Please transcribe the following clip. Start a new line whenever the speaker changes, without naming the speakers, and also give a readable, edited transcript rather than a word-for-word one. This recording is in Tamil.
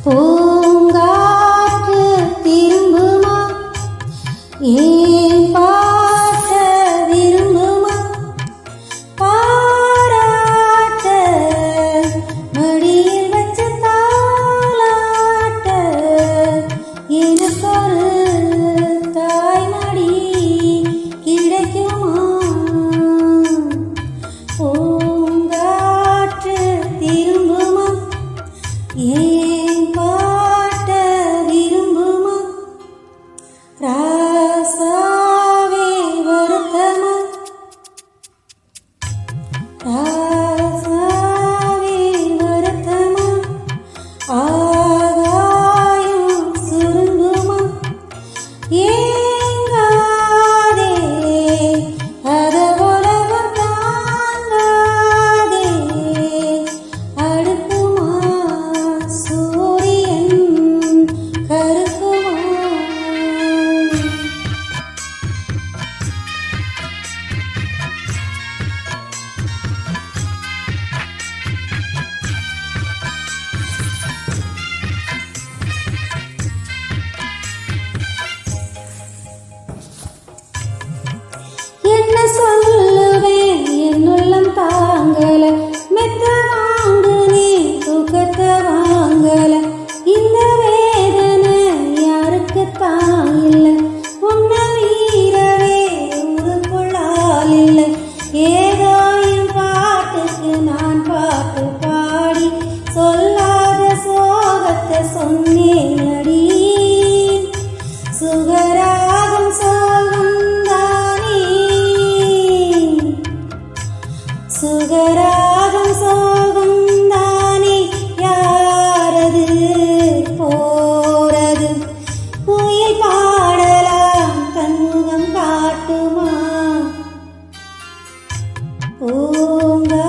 பூங்காற்று திரும்புமா ஏன் பாட்ட விரும்புமா பாராட்ட மடியில் வச்ச தாலாட்ட எனக்கொரு தாய்மடி கிடைக்குமா பூங்காற்று திரும்புமா ஏன் பாட்ட விரும்புமா ராசாவே வருத்தமா ராசாவே வருத்தமா ஆகாயம் சுருங்குமா ஏங்காதே அத உலகம் தாங்காதே அடுக்குமா சூரியன் கருக்குமா என்ன சொல்லுவேன் என் உள்ளம் தாங்கல மெத்த வாங்கு நீ தூக்கத்தை வாங்கல இந்த வேதனை யாருக்கு தான் இல்லை உன்னை மீறவே ஊருக்குள்ளால் இல்லை ஏதோ என் பாட்டுக்கு நான் பாட்டு பாடி சொல்லாத சோகத்தை சொன்னேன் அடி சுகராகம் சோகந்தானே சுகராகம் சோகந்தானே யாரது போறது குயில் பாடலாம் தன்முகம் காட்டுமா பூங்கா